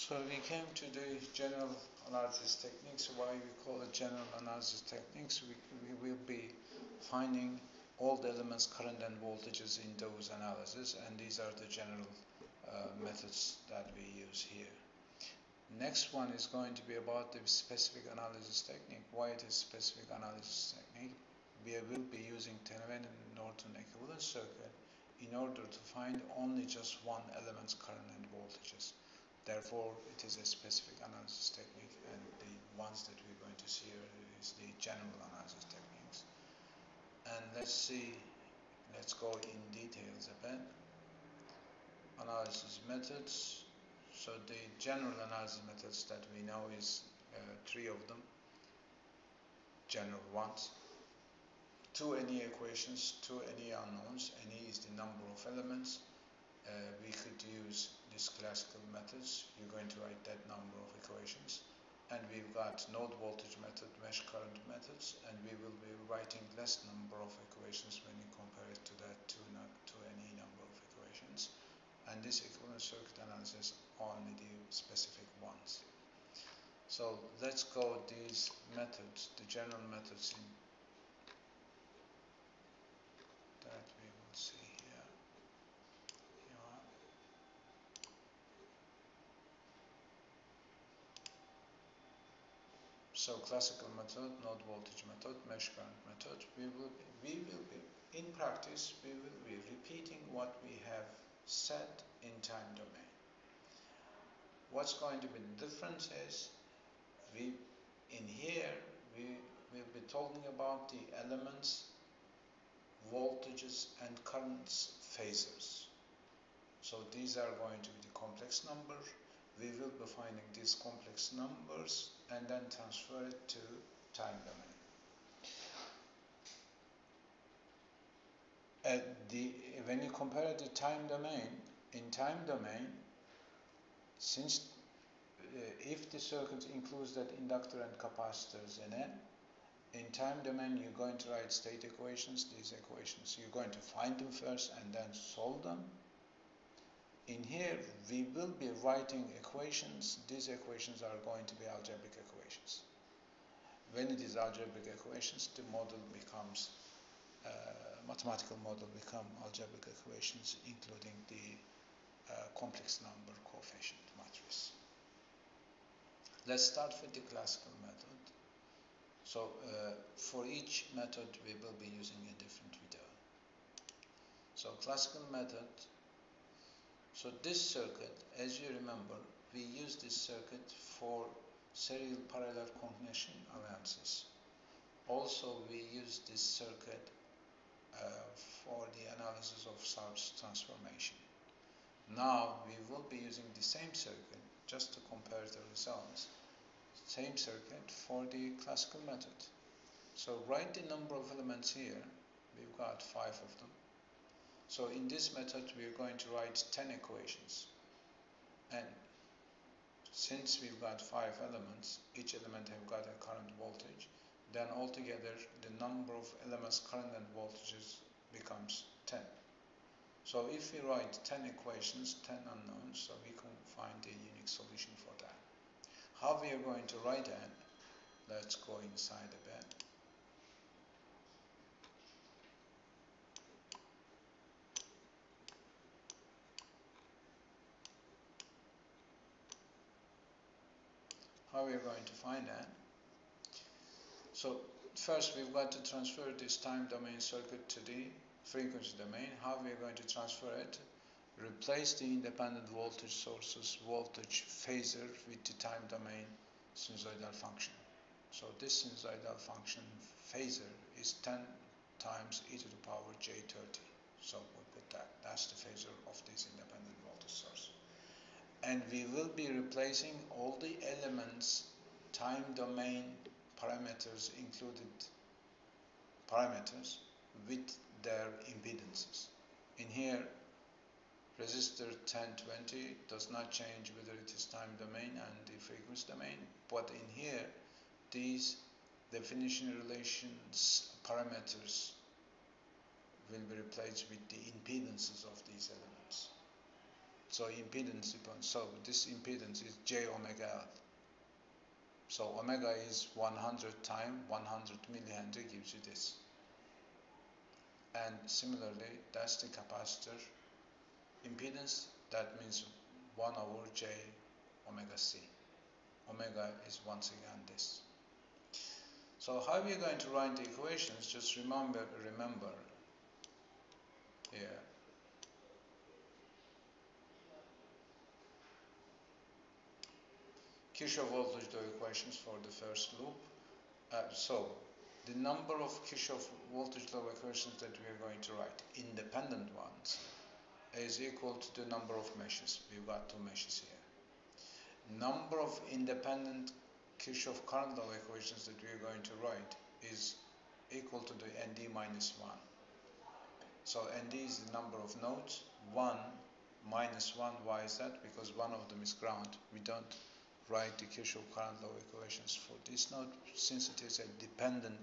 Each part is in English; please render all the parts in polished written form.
So we came to the general analysis techniques. Why we call it general analysis techniques? We will be finding all the elements, current and voltages in those analyses, and these are the general methods that we use here. Next one is going to be about the specific analysis technique. Why it is specific analysis technique? We will be using Thevenin and Norton equivalence circuit in order to find only just one element's current and voltages. Therefore, it is a specific analysis technique, and the ones that we're going to see here is the general analysis techniques. And let's go in details a bit. Analysis methods. So the general analysis methods that we know is three of them, general ones. Two any equations, two any unknowns. Any is the number of elements. We could use these classical methods. You're going to write that number of equations. And we've got node voltage method, mesh current methods, and we will be writing less number of equations when you compare it to that to any number of equations. And this equivalence circuit analysis only the specific ones. So let's go these methods, the general methods in that we will see here. So classical method, node voltage method, mesh current method. We will be in practice. We will be repeating what we have said in time domain. What's going to be the difference is in here we will be talking about the elements, voltages, and currents phasors. So these are going to be the complex number. We will be finding these complex numbers and then transfer it to time domain. When you compare the time domain, in time domain, since if the circuit includes that inductor and capacitors in it, in time domain you're going to write state equations, these equations. You're going to find them first and then solve them. In here, we will be writing equations. These equations are going to be algebraic equations. When it is algebraic equations, the model becomes, mathematical model become algebraic equations, including the complex number coefficient matrix. Let's start with the classical method. So for each method, we will be using a different video. So classical method. So this circuit, as you remember, we use this circuit for serial parallel combination analysis. Also, we use this circuit for the analysis of source transformation. Now, we will be using the same circuit just to compare the results. Same circuit for the classical method. So write the number of elements here. We've got 5 of them. So in this method, we are going to write 10 equations. And since we've got 5 elements, each element have got a current voltage, then altogether the number of elements, current and voltages becomes 10. So if we write 10 equations, 10 unknowns, so we can find a unique solution for that. How we are going to write that? Let's go inside a bit. How we are going to find that? So first we've got to transfer this time domain circuit to the frequency domain. How we are going to transfer it? Replace the independent voltage sources voltage phasor with the time domain sinusoidal function. So this sinusoidal function phasor is 10 times e to the power j30. So we put that. That's the phasor of this independent voltage source. And we will be replacing all the elements, time domain parameters included parameters with their impedances. In here, resistor 1020 does not change whether it is time domain and the frequency domain, but in here, these definition relations parameters will be replaced with the impedances of these elements. So impedance depends. So this impedance is j omega L. So omega is 100 times 100 millihenry gives you this. And similarly, that's the capacitor impedance. That means 1 over j omega c. Omega is once again this. So how are we going to write the equations? Just remember here. Kirchhoff voltage law equations for the first loop. So the number of Kirchhoff voltage law equations that we are going to write, independent ones, is equal to the number of meshes. We've got two meshes here. Number of independent Kirchhoff current law equations that we are going to write is equal to the ND minus 1. So ND is the number of nodes. 1 minus 1, why is that? Because one of them is ground. We don't write the Kirchhoff current law equations for this node since it is a dependent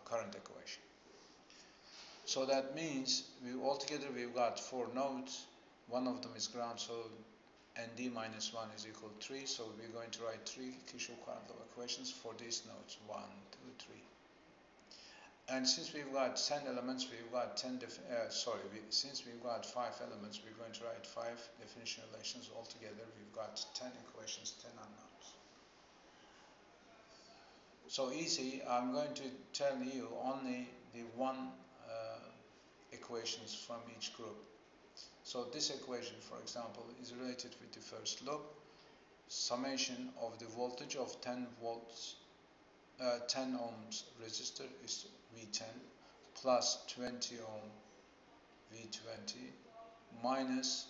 current equation. So that means altogether we've got 4 nodes. One of them is ground, so ND minus 1 is equal to 3. So we're going to write 3 Kirchhoff current law equations for these nodes. 1, 2, 3. And since we've got 10 elements, we've got since we've got 5 elements, we're going to write 5 definition relations altogether. We've got 10 equations, 10 unknowns. So easy, I'm going to tell you only the one equations from each group. So this equation, for example, is related with the first loop. Summation of the voltage of 10 ohms resistor is V10 plus 20 ohm V20 minus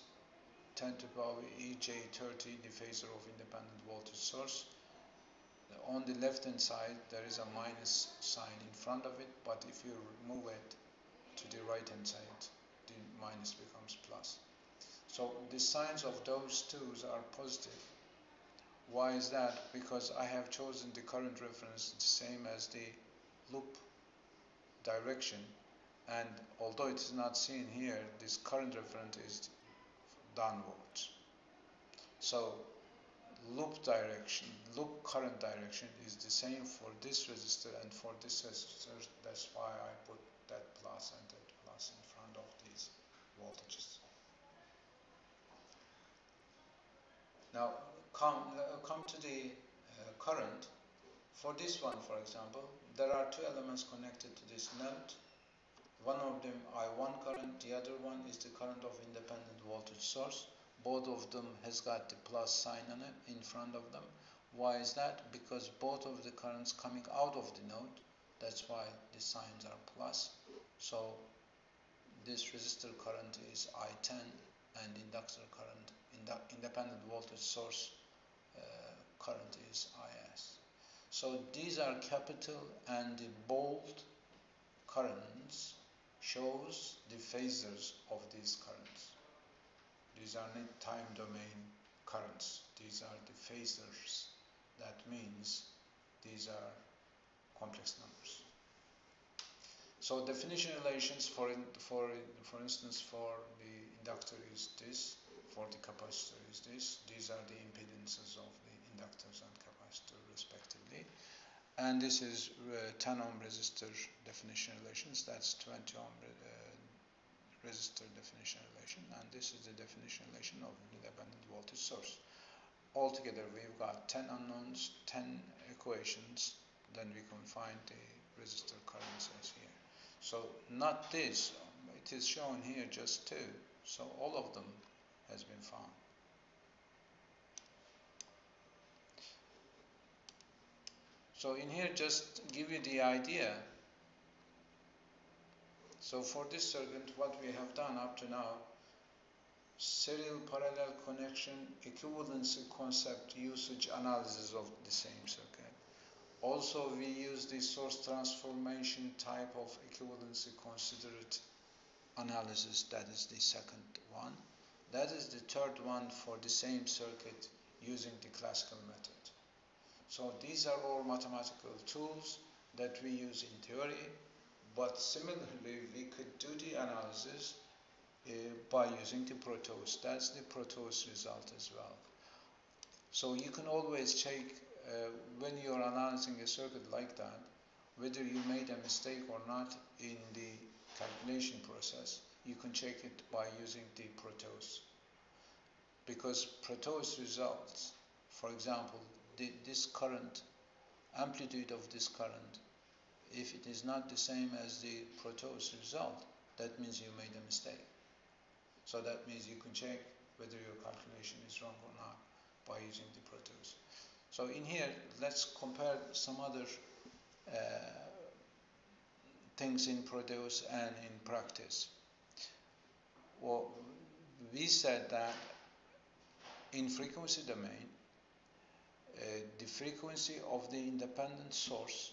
10 to the power EJ30, the phasor of independent voltage source. On the left hand side there is a minus sign in front of it, but if you move it to the right hand side, the minus becomes plus. So the signs of those twos are positive. Why is that? Because I have chosen the current reference the same as the loop direction, and although it is not seen here, this current reference is downwards. So loop current direction is the same for this resistor and for this resistor. That's why I put that plus and that plus in front of these voltages. Now come to the current. For this one, for example, there are 2 elements connected to this node. One of them I1 current, the other one is the current of independent voltage source. Both of them has got the plus sign on it in front of them. Why is that? Because both of the currents coming out of the node, that's why the signs are plus. So this resistor current is I10 and inductor current, independent voltage source current is IS. So these are capital, and the bold currents shows the phasors of these currents. These are not time domain currents. These are the phasors. That means these are complex numbers. So definition relations for instance for the inductor is this, for the capacitor is this. These are the impedances of the inductors and capacitor respectively. And this is 10 ohm resistor definition relations. That's 20 ohm resistor definition relation, and this is the definition relation of independent voltage source. Altogether we've got 10 unknowns, 10 equations, then we can find the resistor currents as here. So not this, it is shown here just 2, so all of them has been found. So in here just give you the idea. So for this circuit, what we have done up to now, serial parallel connection, equivalency concept, usage analysis of the same circuit. Also we use the source transformation type of equivalency considered analysis, that is the second one. That is the third one for the same circuit using the classical method. So these are all mathematical tools that we use in theory, but similarly we could do the analysis by using the Protos. That's the Protos result as well. So you can always check when you're analyzing a circuit like that, whether you made a mistake or not in the calculation process. You can check it by using the Protos. Because Protos results, for example, this current, amplitude of this current, if it is not the same as the Protos result, that means you made a mistake. So that means you can check whether your calculation is wrong or not by using the Protos. So in here, let's compare some other things in Protos and in practice. Well, we said that in frequency domain, the frequency of the independent source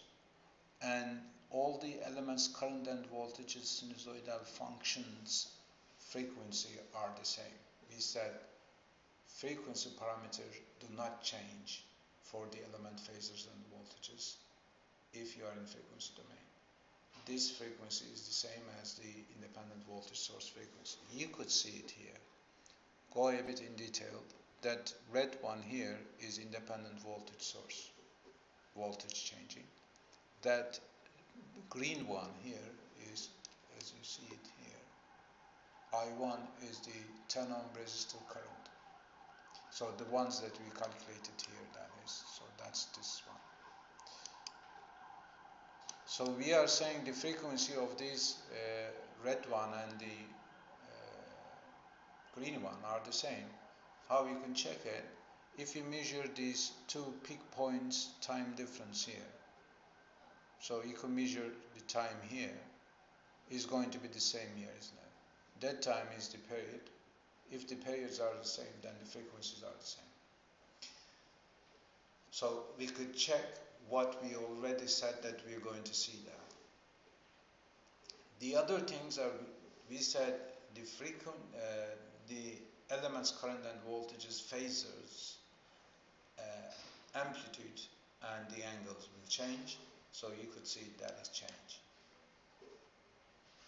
and all the elements, current and voltages, sinusoidal functions, frequency are the same. We said frequency parameters do not change for the element phasors and voltages if you are in frequency domain. This frequency is the same as the independent voltage source frequency. You could see it here. Go a bit in detail. That red one here is independent voltage source, voltage changing. That green one here is, as you see it here, I1 is the 10 ohm resistor current. So the ones that we calculated here, that is, so that's this one. So we are saying the frequency of this red one and the green one are the same. How you can check it? If you measure these two peak points time difference here, so you can measure the time here, is going to be the same here, isn't it? That time is the period. If the periods are the same, then the frequencies are the same. So we could check what we already said that we are going to see there. The other things are, we said the elements, current and voltages, phasors, amplitude and the angles will change. So you could see that has changed.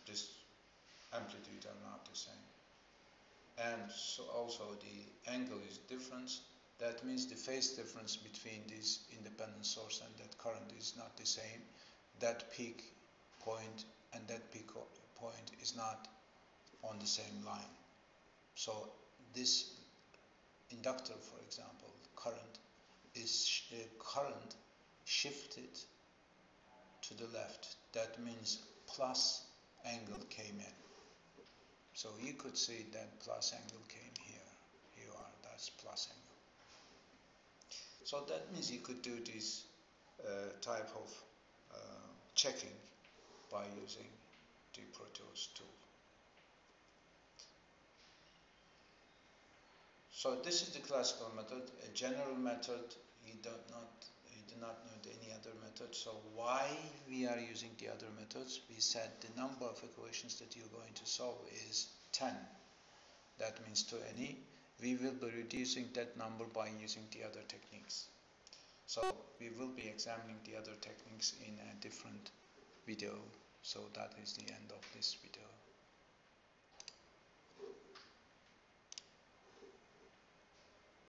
This amplitude are not the same. And so also the angle is different. That means the phase difference between this independent source and that current is not the same. That peak point and that peak point is not on the same line. So this inductor, for example, current is current shifted to the left. That means plus angle came in. So you could see that plus angle came here. Here you are, that's plus angle. So that means you could do this type of checking by using the Protos tool. So this is the classical method, a general method. You do not need any other method. So why we are using the other methods? We said the number of equations that you're going to solve is 10. That means to any. We will be reducing that number by using the other techniques. So we will be examining the other techniques in a different video. So that is the end of this video.